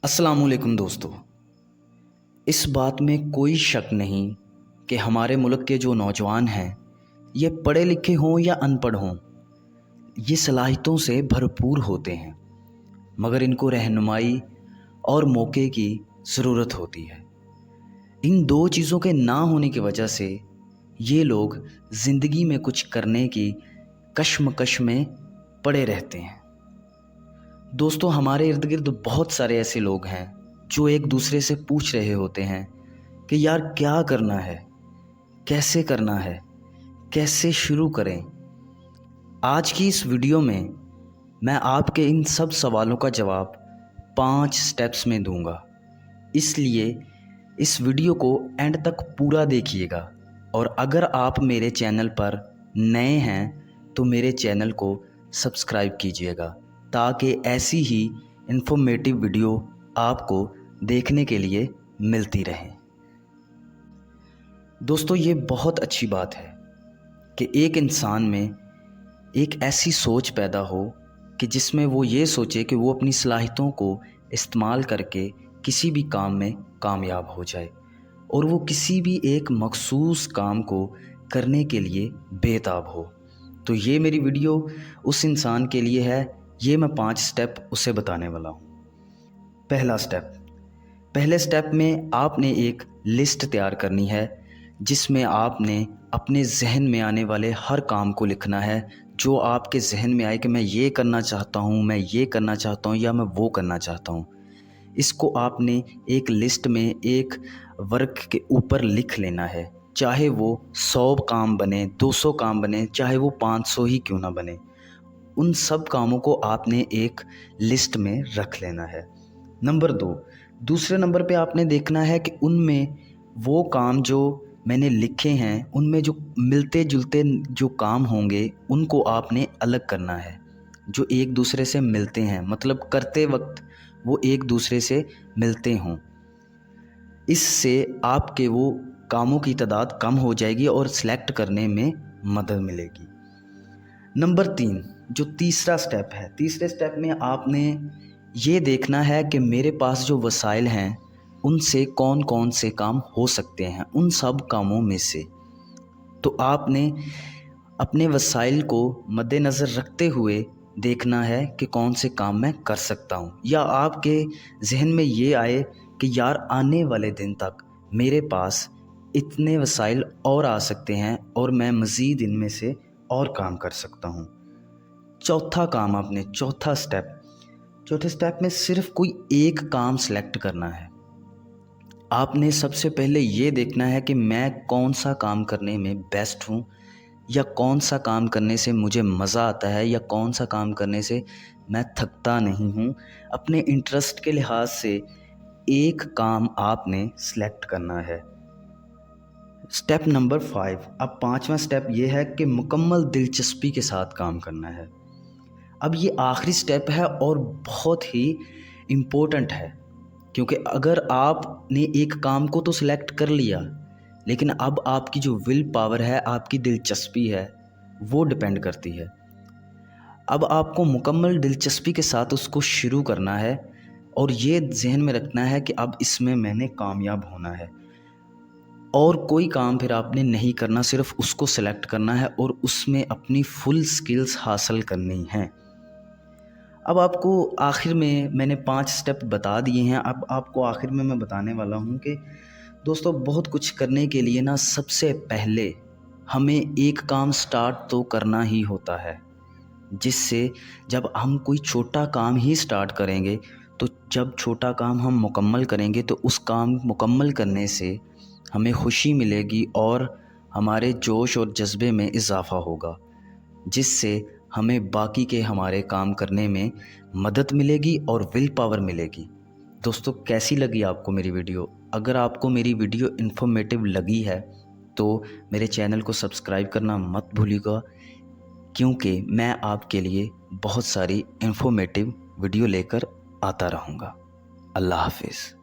अस्सलाम वालेकुम दोस्तों। इस बात में कोई शक नहीं कि हमारे मुल्क के जो नौजवान हैं, ये पढ़े लिखे हों या अनपढ़ हों, ये सलाहियतों से भरपूर होते हैं, मगर इनको रहनुमाई और मौके की ज़रूरत होती है। इन दो चीज़ों के ना होने की वजह से ये लोग ज़िंदगी में कुछ करने की कश्मकश में पड़े रहते हैं। दोस्तों, हमारे इर्द गिर्द बहुत सारे ऐसे लोग हैं जो एक दूसरे से पूछ रहे होते हैं कि यार क्या करना है, कैसे करना है, कैसे शुरू करें। आज की इस वीडियो में मैं आपके इन सब सवालों का जवाब 5 स्टेप्स में दूंगा, इसलिए इस वीडियो को एंड तक पूरा देखिएगा। और अगर आप मेरे चैनल पर नए हैं तो मेरे चैनल को सब्सक्राइब कीजिएगा ताकि ऐसी ही इन्फॉर्मेटिव वीडियो आपको देखने के लिए मिलती रहे। दोस्तों, ये बहुत अच्छी बात है कि एक इंसान में एक ऐसी सोच पैदा हो कि जिसमें वो ये सोचे कि वो अपनी सलाहियतों को इस्तेमाल करके किसी भी काम में कामयाब हो जाए और वो किसी भी एक मखसूस काम को करने के लिए बेताब हो। तो ये मेरी वीडियो उस इंसान के लिए है। ये मैं 5 स्टेप उसे बताने वाला हूँ। पहले स्टेप में आपने एक लिस्ट तैयार करनी है जिसमें आपने अपने जहन में आने वाले हर काम को लिखना है। जो आपके जहन में आए कि मैं ये करना चाहता हूँ, मैं ये करना चाहता हूँ या मैं वो करना चाहता हूँ, इसको आपने एक लिस्ट में एक वर्क के ऊपर लिख लेना है। चाहे वो 100 काम बने, 200 काम बने, चाहे वो 500 ही क्यों ना बने, उन सब कामों को आपने एक लिस्ट में रख लेना है। दूसरे नंबर पे आपने देखना है कि उनमें वो काम जो मैंने लिखे हैं, उनमें जो मिलते जुलते जो काम होंगे उनको आपने अलग करना है। जो एक दूसरे से मिलते हैं, मतलब करते वक्त वो एक दूसरे से मिलते हों, इससे आपके वो कामों की तादाद कम हो जाएगी और सिलेक्ट करने में मदद मिलेगी। नंबर 3, जो तीसरा स्टेप है, तीसरे स्टेप में आपने ये देखना है कि मेरे पास जो वसाइल हैं उनसे कौन कौन से काम हो सकते हैं, उन सब कामों में से। तो आपने अपने वसाइल को मद्देनज़र रखते हुए देखना है कि कौन से काम मैं कर सकता हूँ, या आपके जहन में ये आए कि यार आने वाले दिन तक मेरे पास इतने वसाइल और आ सकते हैं और मैं मज़ीद इनमें से और काम कर सकता हूँ। चौथे स्टेप में सिर्फ कोई एक काम सेलेक्ट करना है। आपने सबसे पहले ये देखना है कि मैं कौन सा काम करने में बेस्ट हूँ, या कौन सा काम करने से मुझे मज़ा आता है, या कौन सा काम करने से मैं थकता नहीं हूँ। अपने इंटरेस्ट के लिहाज से एक काम आपने सेलेक्ट करना है। स्टेप नंबर 5, अब 5वां स्टेप ये है कि मुकम्मल दिलचस्पी के साथ काम करना है। अब ये आखिरी स्टेप है और बहुत ही इम्पोर्टेंट है, क्योंकि अगर आपने एक काम को तो सिलेक्ट कर लिया, लेकिन अब आपकी जो विल पावर है, आपकी दिलचस्पी है, वो डिपेंड करती है। अब आपको मुकम्मल दिलचस्पी के साथ उसको शुरू करना है और ये जहन में रखना है कि अब इसमें मैंने कामयाब होना है, और कोई काम फिर आपने नहीं करना, सिर्फ उसको सेलेक्ट करना है और उसमें अपनी फुल स्किल्स हासिल करनी हैं। अब आपको आखिर में मैंने 5 स्टेप बता दिए हैं। अब आपको आखिर में मैं बताने वाला हूँ कि दोस्तों, बहुत कुछ करने के लिए ना सबसे पहले हमें एक काम स्टार्ट तो करना ही होता है, जिससे जब हम कोई छोटा काम ही स्टार्ट करेंगे तो जब छोटा काम हम मुकम्मल करेंगे तो उस काम मुकम्मल करने से हमें खुशी मिलेगी और हमारे जोश और जज्बे में इजाफ़ा होगा, जिससे हमें बाकी के हमारे काम करने में मदद मिलेगी और विल पावर मिलेगी। दोस्तों, कैसी लगी आपको मेरी वीडियो? अगर आपको मेरी वीडियो इन्फॉर्मेटिव लगी है तो मेरे चैनल को सब्सक्राइब करना मत भूलिएगा, क्योंकि मैं आपके लिए बहुत सारी इन्फॉर्मेटिव वीडियो लेकर आता रहूँगा। अल्लाह हाफिज़।